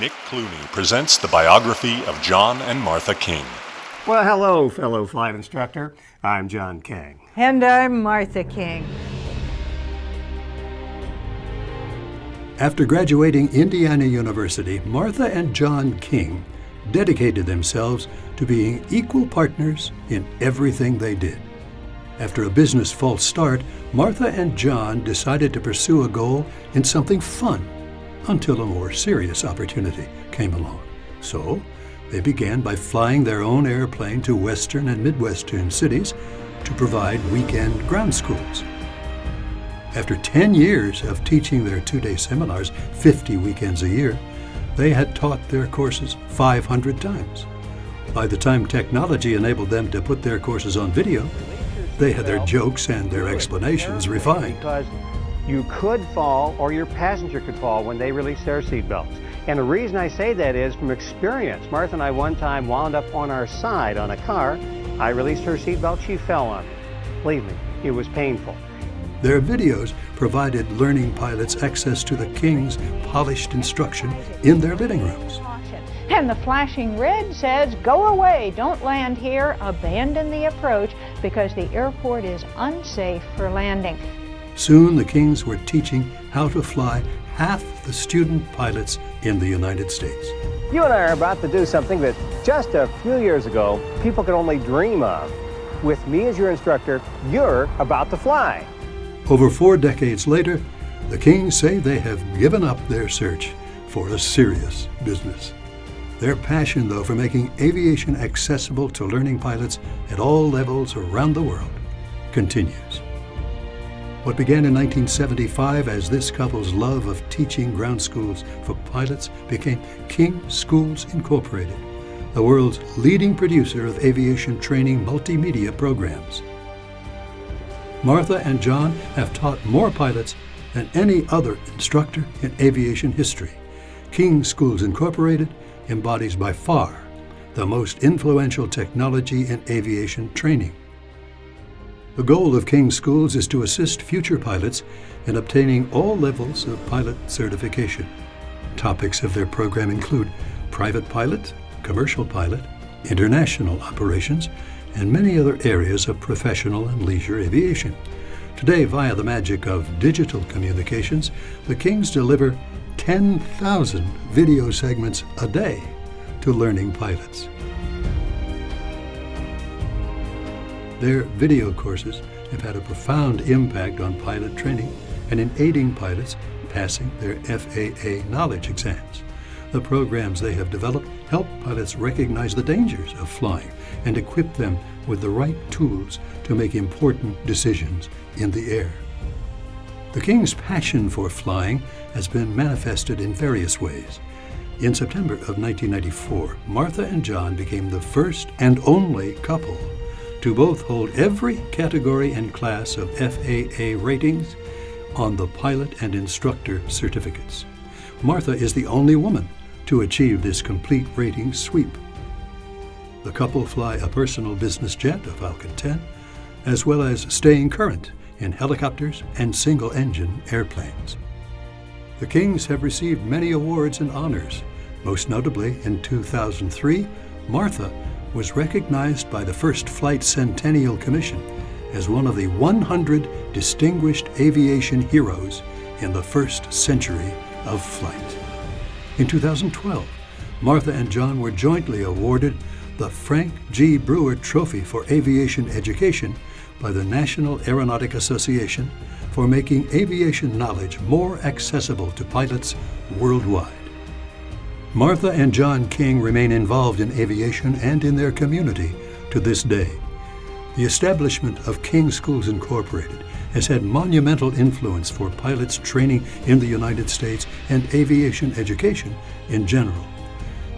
Nick Clooney presents the biography of John and Martha King. Well, hello, fellow flight instructor. I'm John King. And I'm Martha King. After graduating Indiana University, Martha and John King dedicated themselves to being equal partners in everything they did. After a business false start, Martha and John decided to pursue a goal in something fun until a more serious opportunity came along. So they began by flying their own airplane to Western and Midwestern cities to provide weekend ground schools. After 10 years of teaching their two-day seminars 50 weekends a year, they had taught their courses 500 times. By the time technology enabled them to put their courses on video, they had their jokes and their explanations refined. Because you could fall, or your passenger could fall when they release their seatbelts. And the reason I say that is from experience. Martha and I one time wound up on our side on a car. I released her seatbelt, she fell on me. Believe me, it was painful. Their videos provided learning pilots access to the King's polished instruction in their living rooms. And the flashing red says, go away, don't land here, abandon the approach because the airport is unsafe for landing. Soon the Kings were teaching how to fly half the student pilots in the United States. You and I are about to do something that just a few years ago, people could only dream of. With me as your instructor, you're about to fly. Over 4 decades later, the Kings say they have given up their search for a serious business. Their passion, though, for making aviation accessible to learning pilots at all levels around the world continues. What began in 1975 as this couple's love of teaching ground schools for pilots became King Schools Incorporated, the world's leading producer of aviation training multimedia programs. Martha and John have taught more pilots than any other instructor in aviation history. King Schools Incorporated embodies by far the most influential technology in aviation training. The goal of King Schools is to assist future pilots in obtaining all levels of pilot certification. Topics of their program include private pilot, commercial pilot, international operations, and many other areas of professional and leisure aviation. Today, via the magic of digital communications, the Kings deliver 10,000 video segments a day to learning pilots. Their video courses have had a profound impact on pilot training and in aiding pilots passing their FAA knowledge exams. The programs they have developed help pilots recognize the dangers of flying and equip them with the right tools to make important decisions in the air. The King's passion for flying has been manifested in various ways. In September of 1994, Martha and John became the first and only couple to both hold every category and class of FAA ratings on the pilot and instructor certificates. Martha is the only woman to achieve this complete rating sweep. The couple fly a personal business jet, a Falcon 10, as well as staying current in helicopters and single-engine airplanes. The Kings have received many awards and honors. Most notably, in 2003, Martha was recognized by the First Flight Centennial Commission as one of the 100 distinguished aviation heroes in the first century of flight. In 2012, Martha and John were jointly awarded the Frank G. Brewer Trophy for Aviation Education by the National Aeronautic Association for making aviation knowledge more accessible to pilots worldwide. Martha and John King remain involved in aviation and in their community to this day. The establishment of King Schools Incorporated has had monumental influence for pilots training in the United States and aviation education in general.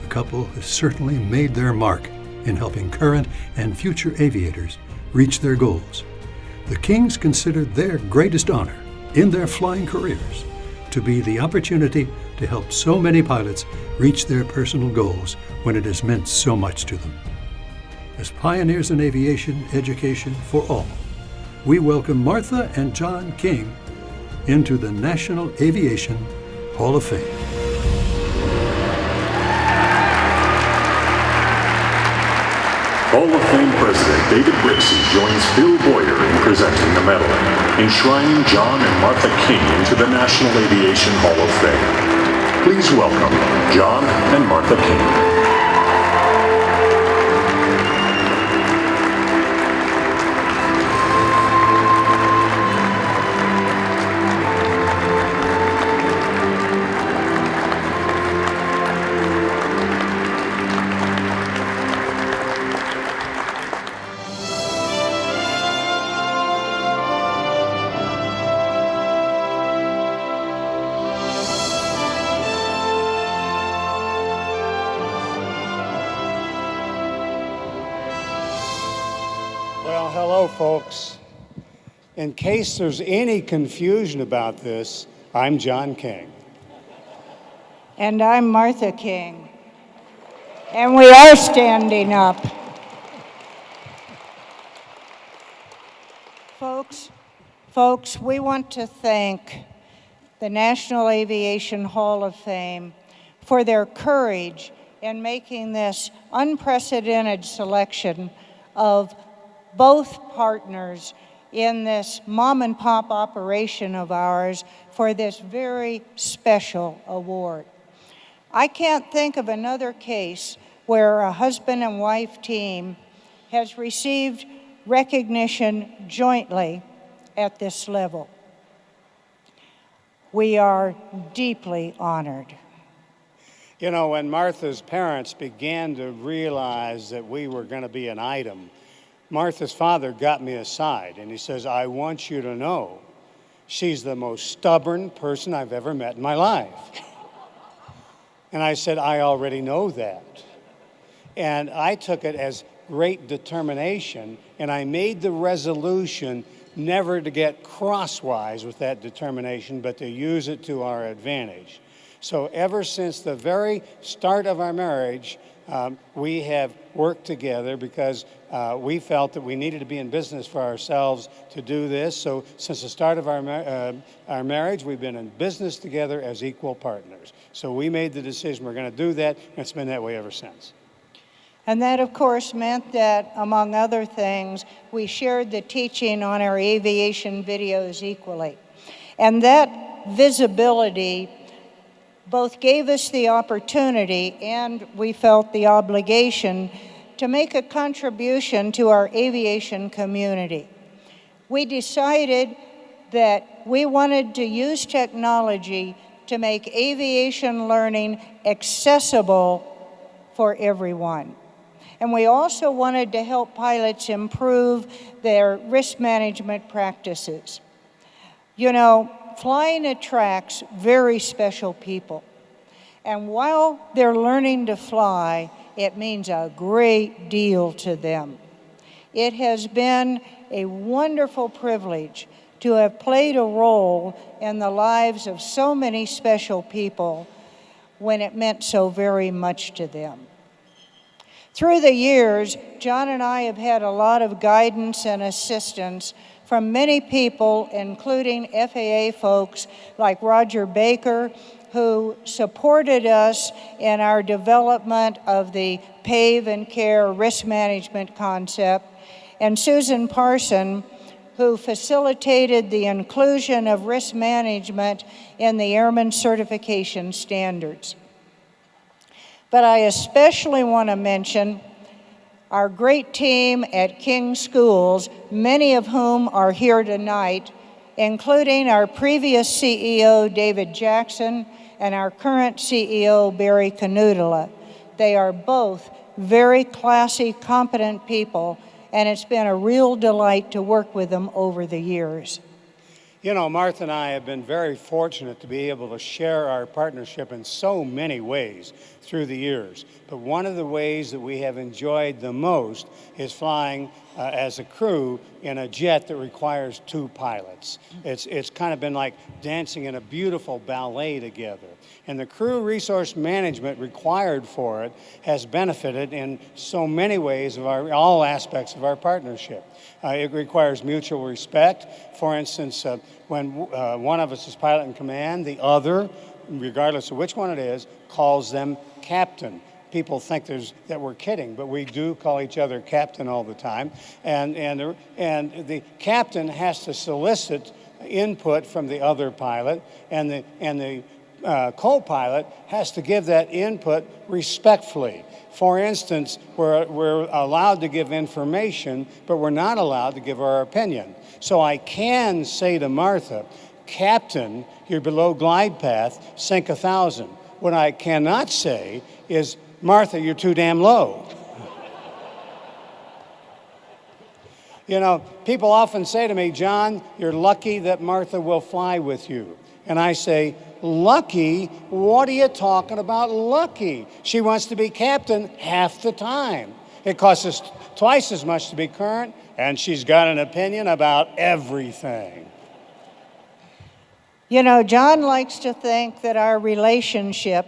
The couple has certainly made their mark in helping current and future aviators reach their goals. The Kings consider their greatest honor in their flying careers to be the opportunity to help so many pilots reach their personal goals when it has meant so much to them. As pioneers in aviation education for all, we welcome Martha and John King into the National Aviation Hall of Fame. Hall of Fame President David Brixey joins Phil Boyer in presenting the medal, enshrining John and Martha King into the National Aviation Hall of Fame. Please welcome John and Martha King. Well, hello, folks. In case there's any confusion about this, I'm John King. And I'm Martha King. And we are standing up. Folks, we want to thank the National Aviation Hall of Fame for their courage in making this unprecedented selection of both partners in this mom and pop operation of ours for this very special award. I can't think of another case where a husband and wife team has received recognition jointly at this level. We are deeply honored. You know, when Martha's parents began to realize that we were going to be an item, Martha's father got me aside and he says, I want you to know she's the most stubborn person I've ever met in my life. And I said, I already know that. And I took it as great determination, and I made the resolution never to get crosswise with that determination, but to use it to our advantage. So ever since the very start of our marriage, we have worked together because we felt that we needed to be in business for ourselves to do this. So since the start of our marriage, we've been in business together as equal partners. So we made the decision we're going to do that, and it's been that way ever since. And that, of course, meant that, among other things, we shared the teaching on our aviation videos equally. And that visibility both gave us the opportunity and we felt the obligation to make a contribution to our aviation community. We decided that we wanted to use technology to make aviation learning accessible for everyone. And we also wanted to help pilots improve their risk management practices. You know, flying attracts very special people. And while they're learning to fly, it means a great deal to them. It has been a wonderful privilege to have played a role in the lives of so many special people when it meant so very much to them. Through the years, John and I have had a lot of guidance and assistance from many people, including FAA folks like Roger Baker, who supported us in our development of the PAVE and CARE risk management concept, and Susan Parson, who facilitated the inclusion of risk management in the Airman Certification Standards. But I especially want to mention our great team at King Schools, many of whom are here tonight, including our previous CEO, David Jackson, and our current CEO, Barry Canoodla. They are both very classy, competent people, and it's been a real delight to work with them over the years. You know, Martha and I have been very fortunate to be able to share our partnership in so many ways through the years. But one of the ways that we have enjoyed the most is flying as a crew in a jet that requires two pilots. It's kind of been like dancing in a beautiful ballet together. And the crew resource management required for it has benefited in so many ways of all aspects of our partnership. It requires mutual respect. For instance, when one of us is pilot in command, the other, regardless of which one it is, calls them captain. people think that we're kidding, but we do call each other captain all the time. And the captain has to solicit input from the other pilot, and the co-pilot has to give that input respectfully. For instance, we're allowed to give information, but we're not allowed to give our opinion. So I can say to Martha, Captain, you're below glide path, sink 1,000. What I cannot say is, Martha, you're too damn low. You know, people often say to me, John, you're lucky that Martha will fly with you. And I say, lucky? What are you talking about lucky? She wants to be captain half the time. It costs us twice as much to be current, and she's got an opinion about everything. You know, John likes to think that our relationship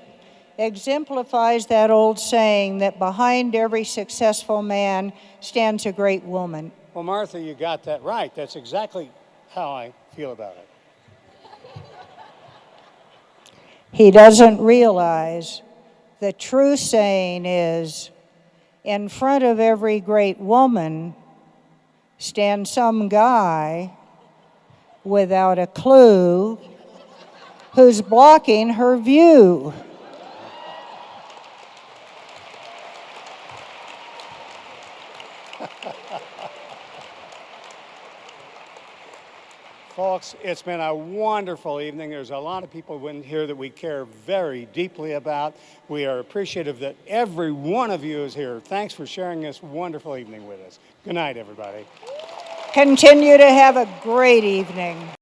exemplifies that old saying that behind every successful man stands a great woman. Well, Martha, you got that right. That's exactly how I feel about it. He doesn't realize the true saying is, in front of every great woman stands some guy without a clue who's blocking her view. Folks, it's been a wonderful evening. There's a lot of people in here that we care very deeply about. We are appreciative that every one of you is here. Thanks for sharing this wonderful evening with us. Good night, everybody. Continue to have a great evening.